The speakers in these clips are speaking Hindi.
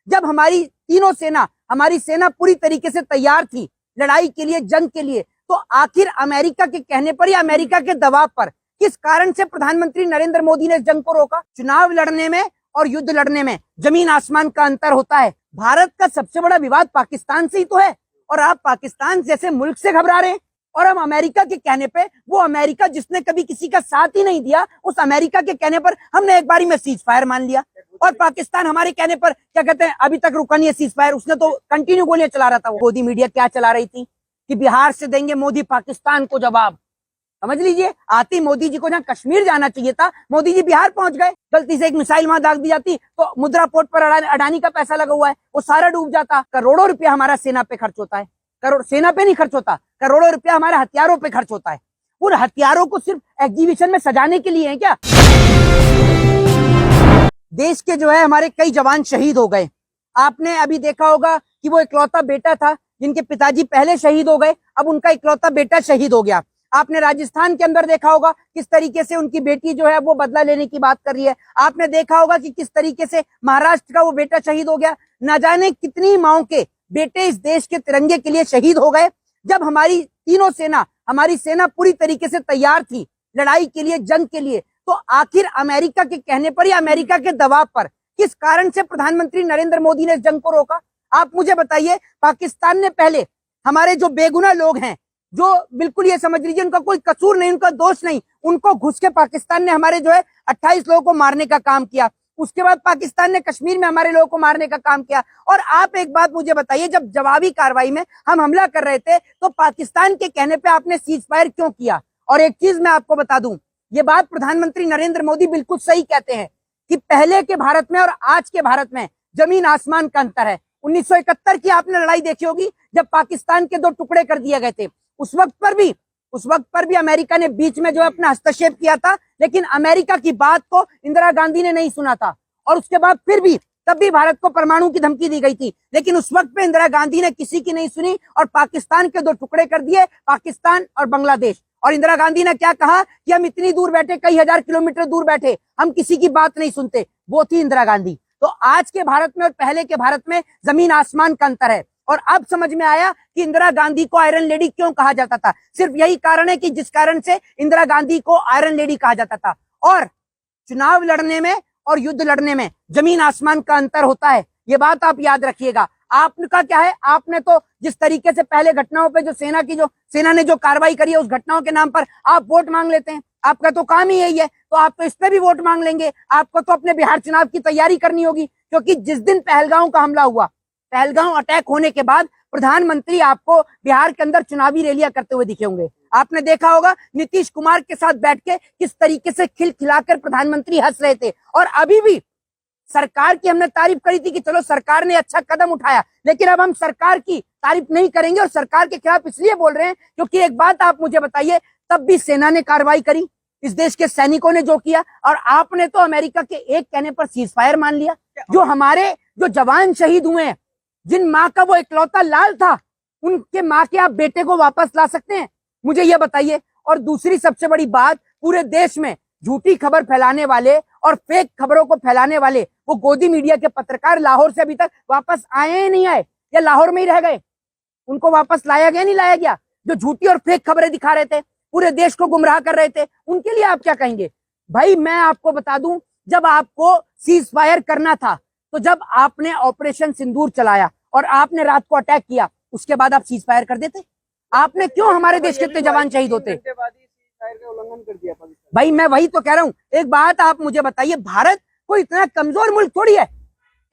जब हमारी तीनों सेना, हमारी सेना पूरी तरीके से तैयार थी लड़ाई के लिए, जंग के लिए, तो आखिर अमेरिका के कहने पर या अमेरिका के दबाव पर किस कारण से प्रधानमंत्री नरेंद्र मोदी ने जंग को रोका? चुनाव लड़ने में और युद्ध लड़ने में जमीन आसमान का अंतर होता है। भारत का सबसे बड़ा विवाद पाकिस्तान से ही तो है, और आप पाकिस्तान जैसे मुल्क से घबरा रहे हैं। और हम अमेरिका के कहने पे, वो अमेरिका जिसने कभी किसी का साथ ही नहीं दिया, उस अमेरिका के कहने पर हमने एक बारी में सीज फायर मान लिया। और पाकिस्तान हमारे कहने पर क्या कहते हैं, अभी तक रुका नहीं है सीज फायर, उसने तो कंटिन्यू गोलियां चला रहा था। मोदी मीडिया क्या चला रही थी कि बिहार से देंगे मोदी पाकिस्तान को जवाब। समझ लीजिए, आती मोदी जी को जहाँ कश्मीर जाना चाहिए था, मोदी जी बिहार पहुंच गए। गलती से एक मिसाइल वहां दाग दी जाती तो मुद्रा पोर्ट पर अडानी का पैसा लगा हुआ है, वो सारा डूब जाता। करोड़ों रुपया हमारा सेना पे खर्च होता है, करोड़ सेना पे नहीं खर्च होता, करोड़ों रुपया हमारे हथियारों पे खर्च होता है। उन हथियारों को सिर्फ एग्जीबिशन में सजाने के लिए है क्या? देश के जो है हमारे कई जवान शहीद हो गए। आपने अभी देखा होगा कि वो इकलौता बेटा था जिनके पिताजी पहले शहीद हो गए, अब उनका इकलौता बेटा शहीद हो गया। आपने राजस्थान के अंदर देखा होगा किस तरीके से उनकी बेटी जो है वो बदला लेने की बात कर रही है। आपने देखा होगा कि किस तरीके से महाराष्ट्र का वो बेटा शहीद हो गया। न जाने कितनी माओं के बेटे इस देश के तिरंगे के लिए शहीद हो गए। जब हमारी तीनों सेना, हमारी सेना पूरी तरीके से तैयार थी लड़ाई के लिए, जंग के लिए, तो आखिर अमेरिका के कहने पर या अमेरिका के दबाव पर किस कारण से प्रधानमंत्री नरेंद्र मोदी ने जंग को रोका? आप मुझे बताइए। पाकिस्तान ने पहले हमारे जो बेगुनाह लोग हैं, जो बिल्कुल ये समझ लीजिए उनका कोई कसूर नहीं, उनका दोष नहीं, उनको घुस के पाकिस्तान ने हमारे जो है 28 लोगों को मारने का काम किया। उसके बाद पाकिस्तान ने कश्मीर में हमारे लोगों को मारने का काम किया। और आप एक बात मुझे बताइए, जब जवाबी कार्रवाई में हम हमला कर रहे थे तो पाकिस्तान के कहने पे आपने सीज फायर क्यों किया? और एक चीज मैं आपको बता दूं, ये बात प्रधानमंत्री नरेंद्र मोदी बिल्कुल सही कहते हैं कि पहले के भारत में और आज के भारत में जमीन आसमान का अंतर है। 1971 की आपने लड़ाई देखी होगी, जब पाकिस्तान के 2 टुकड़े कर दिए गए थे। उस वक्त पर भी अमेरिका ने बीच में जो अपना हस्तक्षेप किया था, लेकिन अमेरिका की बात को इंदिरा गांधी ने नहीं सुना था। और उसके बाद फिर भी, तब भी भारत को परमाणु की धमकी दी गई थी, लेकिन उस वक्त पे इंदिरा गांधी ने किसी की नहीं सुनी और पाकिस्तान के 2 टुकड़े कर दिए, पाकिस्तान और बांग्लादेश। और इंदिरा गांधी ने क्या कहा कि हम इतनी दूर बैठे, कई हजार किलोमीटर दूर बैठे, हम किसी की बात नहीं सुनते। वो थी इंदिरा गांधी। तो आज के भारत में और पहले के भारत में जमीन आसमान का अंतर है। और अब समझ में आया कि इंदिरा गांधी को आयरन लेडी क्यों कहा जाता था। सिर्फ यही कारण है कि जिस कारण से इंदिरा गांधी को आयरन लेडी कहा जाता था। और चुनाव लड़ने में और युद्ध लड़ने में जमीन आसमान का अंतर होता है, ये बात आप याद रखिएगा। आपका क्या है, आपने तो जिस तरीके से पहले घटनाओं पे जो सेना ने जो कार्रवाई करी है, उस घटनाओं के नाम पर आप वोट मांग लेते हैं। आपका तो काम ही यही है, तो आप तो इस पे भी वोट मांग लेंगे। आपको तो अपने बिहार चुनाव की तैयारी करनी होगी, क्योंकि जिस दिन पहलगांव का हमला हुआ, पहलगांव अटैक होने के बाद प्रधानमंत्री आपको बिहार के अंदर चुनावी रैलियां करते हुए दिखे होंगे। आपने देखा होगा नीतीश कुमार के साथ बैठ के किस तरीके से खिलखिलाकर प्रधानमंत्री हंस रहे थे। और अभी भी सरकार की हमने तारीफ करी थी कि चलो सरकार ने अच्छा कदम उठाया, लेकिन अब हम सरकार की तारीफ नहीं करेंगे और सरकार के खिलाफ इसलिए बोल रहे हैं क्योंकि एक बात आप मुझे बताइए, तब भी सेना ने कार्रवाई करी, इस देश के सैनिकों ने जो किया, और आपने तो अमेरिका के एक कहने पर सीज फायर मान लिया। जो हमारे जो जवान शहीद हुए हैं, जिन माँ का वो इकलौता लाल था, उनके माँ के आप बेटे को वापस ला सकते हैं? मुझे ये बताइए। और दूसरी सबसे बड़ी बात, पूरे देश में झूठी खबर फैलाने वाले और फेक खबरों को फैलाने वाले वो गोदी मीडिया के पत्रकार लाहौर से अभी तक वापस आए ही नहीं आए, या लाहौर में ही रह गए? उनको वापस लाया गया, नहीं लाया गया? जो झूठी और फेक खबरें दिखा रहे थे, पूरे देश को गुमराह कर रहे थे, उनके लिए आप क्या कहेंगे? भाई मैं आपको बता दूं, जब आपको सीज फायर करना था, तो जब आपने ऑपरेशन सिंदूर चलाया और आपने रात को अटैक किया, उसके बाद आप सीज फायर कर देते? आपने क्यों हमारे देश के इतने जवान शहीद होते? उल्लंघन कर दिया भाई, मैं वही तो कह रहा हूं। एक बात आप मुझे बताइए, भारत कोई इतना कमजोर मुल्क थोड़ी है।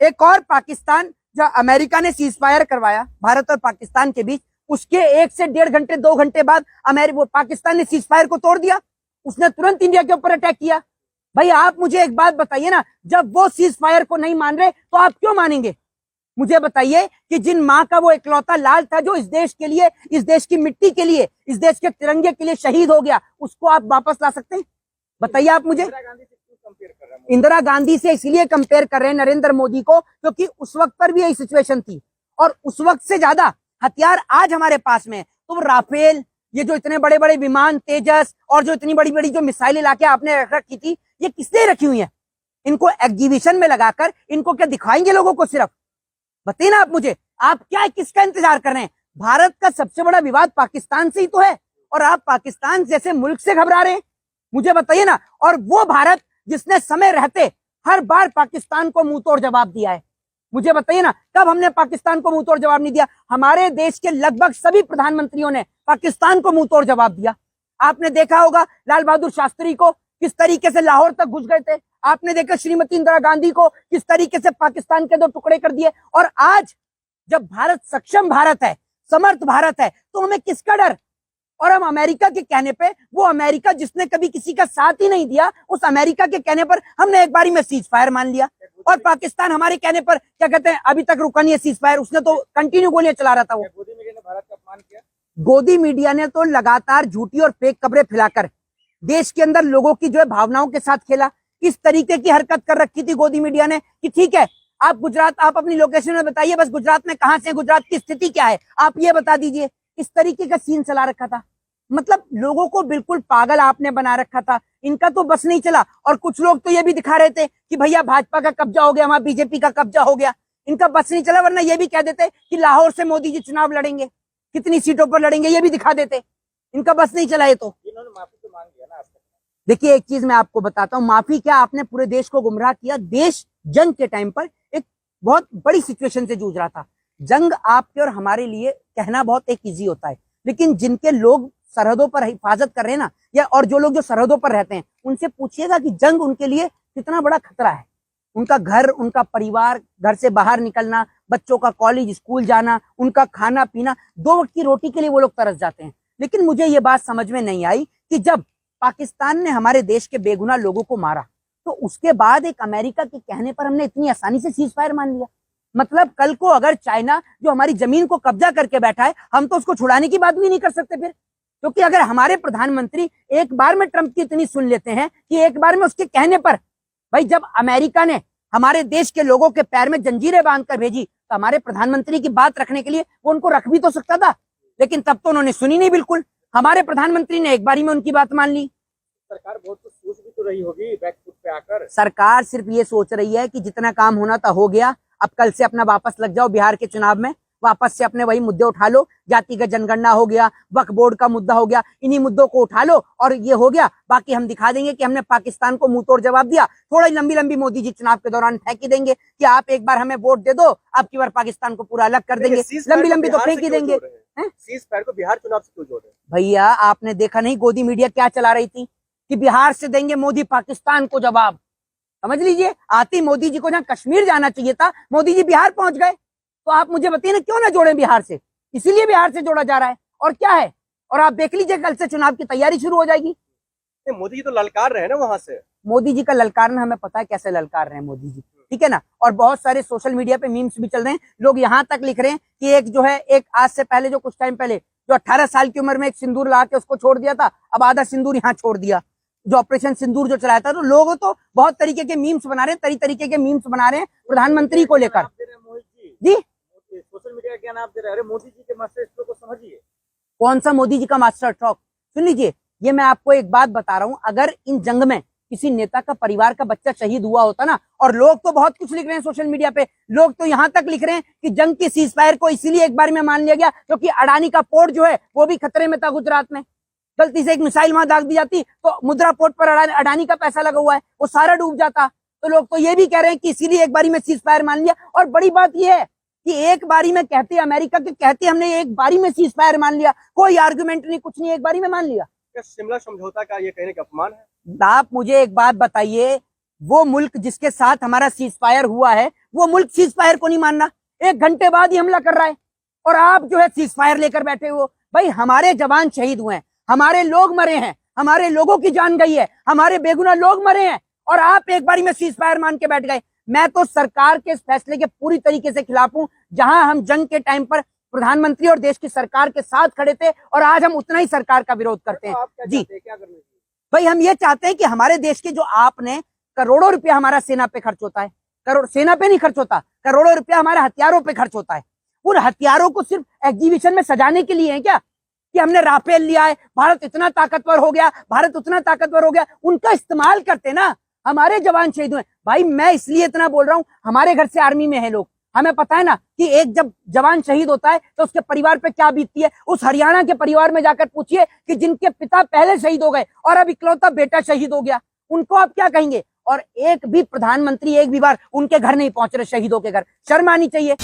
एक और पाकिस्तान, जो अमेरिका ने सीज फायर करवाया भारत और पाकिस्तान के बीच, उसके 1 से 1.5 घंटे 2 घंटे बाद पाकिस्तान ने सीज फायर को तोड़ दिया। उसने तुरंत इंडिया के ऊपर अटैक किया। भाई आप मुझे एक बात बताइए ना, जब वो सीज फायर को नहीं मान रहे तो आप क्यों मानेंगे? मुझे बताइए कि जिन माँ का वो इकलौता लाल था, जो इस देश के लिए, इस देश की मिट्टी के लिए, इस देश के तिरंगे के लिए शहीद हो गया, उसको आप वापस ला सकते हैं? बताइए आप मुझे। इंदिरा गांधी से इसलिए कंपेयर कर रहे हैं नरेंद्र मोदी को, क्योंकि उस वक्त पर भी यही सिचुएशन थी, और उस वक्त से ज्यादा हथियार आज हमारे पास में। तो राफेल, ये जो इतने बड़े बड़े विमान, तेजस, और जो इतनी बड़ी बड़ी जो मिसाइलें लाके आपने रखी थी, ये किसने रखी हुई है? इनको एग्जीबिशन में लगाकर इनको क्या दिखाएंगे लोगों को? सिर्फ बताइए ना आप मुझे, आप क्या किसका इंतजार कर रहे हैं? भारत का सबसे बड़ा विवाद पाकिस्तान से ही तो है, और आप पाकिस्तान जैसे मुल्क से घबरा रहे हैं? मुझे बताइए ना। और वो भारत जिसने समय रहते हर बार पाकिस्तान को मुंह तोड़ जवाब दिया है, मुझे बताइए ना, कब हमने पाकिस्तान को मुंह तोड़ जवाब नहीं दिया? हमारे देश के लगभग सभी प्रधानमंत्रियों ने पाकिस्तान को मुंह तोड़ जवाब दिया। आपने देखा होगा लाल बहादुर शास्त्री को किस तरीके से लाहौर तक घुस गए थे, आपने देखा श्रीमती इंदिरा गांधी को किस तरीके से पाकिस्तान के 2 टुकड़े कर दिए। और आज जब भारत सक्षम भारत है, समर्थ भारत है, तो हमें किसका डर? और हम अमेरिका के कहने पे, वो अमेरिका जिसने कभी किसी का साथ ही नहीं दिया, उस अमेरिका के कहने पर हमने एक बारी में सीज फायर मान लिया। और पाकिस्तान हमारे कहने पर क्या कहते हैं, अभी तक रुका नहीं है सीज फायर, उसने तो कंटिन्यू गोलियां चला रहा था। वो गोदी मीडिया ने भारत का अपमान किया। गोदी मीडिया ने तो लगातार झूठी और फेक खबरें फैलाकर देश के अंदर लोगों की जो है भावनाओं के साथ खेला। इस तरीके की हरकत कर रखी थी गोदी मीडिया ने कि ठीक है, आप गुजरात, आप अपनी लोकेशन में बताइए, बस गुजरात में कहां से, गुजरात की स्थिति क्या है, आप ये बता दीजिए। इस तरीके का सीन चला रखा था। मतलब लोगों को बिल्कुल पागल आपने बना रखा था। इनका तो बस नहीं चला। और कुछ लोग तो ये भी दिखा रहे थे कि भैया भाजपा का कब्जा हो गया, वहां बीजेपी का कब्जा हो गया। इनका बस नहीं चला, वरना ये भी कह देते कि लाहौर से मोदी जी चुनाव लड़ेंगे, कितनी सीटों पर लड़ेंगे, ये भी दिखा देते। इनका बस नहीं चला। ये तो इन्होंने माफी तो मांग लिया ना आज तक। देखिए, एक चीज मैं आपको बताता हूँ, माफी क्या, आपने पूरे देश को गुमराह किया। देश जंग के टाइम पर एक बहुत बड़ी सिचुएशन से जूझ रहा था। जंग आपके और हमारे लिए कहना बहुत एक इजी होता है, लेकिन जिनके लोग सरहदों पर हिफाजत कर रहे हैं ना, या और जो लोग जो सरहदों पर रहते हैं, उनसे पूछिएगा कि जंग उनके लिए कितना बड़ा खतरा है। उनका घर, उनका परिवार, घर से बाहर निकलना, बच्चों का कॉलेज स्कूल जाना, उनका खाना पीना, 2 वक्त की रोटी के लिए वो लोग तरस जाते हैं। लेकिन मुझे ये बात समझ में नहीं आई कि जब पाकिस्तान ने हमारे देश के बेगुनाह लोगों को मारा, तो उसके बाद एक अमेरिका के कहने पर हमने इतनी आसानी से सीज फायर मान लिया। मतलब कल को अगर चाइना जो हमारी जमीन को कब्जा करके बैठा है, हम तो उसको छुड़ाने की बात भी नहीं कर सकते फिर। क्योंकि अगर हमारे प्रधानमंत्री एक बार में ट्रंप की इतनी सुन लेते हैं कि एक बार में उसके कहने पर, भाई जब अमेरिका ने हमारे देश के लोगों के पैर में जंजीरें बांधकर भेजी, तो हमारे प्रधानमंत्री की बात रखने के लिए वो उनको रख भी तो सकता था। लेकिन तब तो उन्होंने सुनी नहीं बिल्कुल। हमारे प्रधानमंत्री ने एक बारी में उनकी बात मान ली। सरकार बहुत कुछ सोच भी तो रही होगी बैकफुट पे आकर। सरकार सिर्फ ये सोच रही है कि जितना काम होना था हो गया, अब कल से अपना वापस लग जाओ बिहार के चुनाव में, वापस से अपने वही मुद्दे उठा लो। जातिगत जनगणना हो गया, वक्फ बोर्ड का मुद्दा हो गया, इन्हीं मुद्दों को उठा लो और ये हो गया। बाकी हम दिखा देंगे कि हमने पाकिस्तान को मुंह तोड़ जवाब दिया। थोड़ा लंबी लंबी मोदी जी चुनाव के दौरान फेंक ही देंगे कि आप एक बार हमें वोट दे दो, अब की बार पाकिस्तान को पूरा अलग कर देंगे। लंबी लंबी तो फेंक ही देंगे। सीज फायर को बिहार चुनाव से क्यों जोड़ रहे हैं? भैया आपने देखा नहीं गोदी मीडिया क्या चला रही थी कि बिहार से देंगे मोदी पाकिस्तान को जवाब। समझ लीजिए, आती मोदी जी को जहां कश्मीर जाना चाहिए था, मोदी जी बिहार पहुंच गए। तो आप मुझे बताइए ना, क्यों ना जोड़े बिहार से? इसीलिए बिहार से जोड़ा जा रहा है। और क्या है, और आप देख लीजिए कल से चुनाव की तैयारी शुरू हो जाएगी। मोदी जी तो ललकार रहे हैं ना वहां से। मोदी जी का ललकारना हमें पता है कैसे ललकार रहे हैं मोदी जी, ठीक है ना। और बहुत सारे सोशल मीडिया पे मीम्स भी चल रहे हैं। लोग यहाँ तक लिख रहे हैं कि एक जो है, एक आज से पहले जो कुछ टाइम पहले जो 18 साल की उम्र में एक सिंदूर ला के उसको छोड़ दिया था, अब आधा सिंदूर यहाँ छोड़ दिया, जो ऑपरेशन सिंदूर जो चलाया था। तो लोग तो बहुत तरीके के मीम्स बना रहे हैं, तरीके के मीम्स बना रहे हैं प्रधानमंत्री को लेकर। जी, सोशल मीडिया क्या नाम दे रहे हैं? अरे मोदी जी के मास्टर स्ट्रोक को समझिए। कौन सा मोदी जी का मास्टर स्ट्रोक? सुन लीजिए, ये मैं आपको एक बात बता रहा हूं, अगर इन जंग में किसी नेता का परिवार का बच्चा शहीद हुआ होता ना, और लोग तो बहुत कुछ लिख रहे हैं सोशल मीडिया पे, लोग तो यहां तक लिख रहे हैं कि जंग की सीज फायर को इसीलिए एक बार में मान लिया गया क्योंकि अडानी का पोर्ट जो है वो भी खतरे में था गुजरात में। गलती से एक मिसाइल वहां दाग दी जाती तो मुद्रा पोर्ट पर अडानी का पैसा लगा हुआ है, वो सारा डूब जाता। तो लोग तो ये भी कह रहे हैं कि इसीलिए एक बारी में सीज फायर मान लिया। और बड़ी बात यह है कि एक बारी में कहते, अमेरिका के कहते हमने एक बारी में सीज फायर मान लिया, कोई आर्गुमेंट नहीं, कुछ नहीं, एक बारी में मान लिया। क्या शिमला समझौता का ये कहने का अपमान है? आप मुझे एक बात बताइए, वो मुल्क जिसके साथ हमारा सीज फायर हुआ है, वो मुल्क सीज फायर को नहीं मानना? 1 घंटे बाद ही हमला कर रहा है और आप जो है सीज फायर लेकर बैठे हो। भाई हमारे जवान शहीद हुए हैं, हमारे लोग मरे हैं, हमारे लोगों की जान गई है, हमारे बेगुनाह लोग मरे हैं, और आप एक बारी में सीज फायर मान के बैठ गए। मैं तो सरकार के इस फैसले के पूरी तरीके से खिलाफ हूं। जहां हम जंग के टाइम पर प्रधानमंत्री और देश की सरकार के साथ खड़े थे, और आज हम उतना ही सरकार का विरोध करते हैं। जी, क्या करना चाहिए? भाई हम ये चाहते हैं कि हमारे देश के जो आपने करोड़ों रुपया हमारा सेना पे खर्च होता है, करोड़ सेना पे नहीं खर्च होता, करोड़ों रुपया हमारे हथियारों पे खर्च होता है। उन हथियारों को सिर्फ एग्जीबिशन में सजाने के लिए है क्या कि हमने राफेल लिया है, भारत इतना ताकतवर हो गया, भारत उतना ताकतवर हो गया? उनका इस्तेमाल करते ना, हमारे जवान शहीद हुए। भाई मैं इसलिए इतना बोल रहा हूं, हमारे घर से आर्मी में है लोग, हमें पता है ना कि एक जब जवान शहीद होता है तो उसके परिवार पे क्या बीतती है। उस हरियाणा के परिवार में जाकर पूछिए कि जिनके पिता पहले शहीद हो गए और अब इकलौता बेटा शहीद हो गया, उनको आप क्या कहेंगे। और एक भी प्रधानमंत्री एक भी बार उनके घर नहीं पहुंच रहे शहीदों के घर, शर्म आनी चाहिए।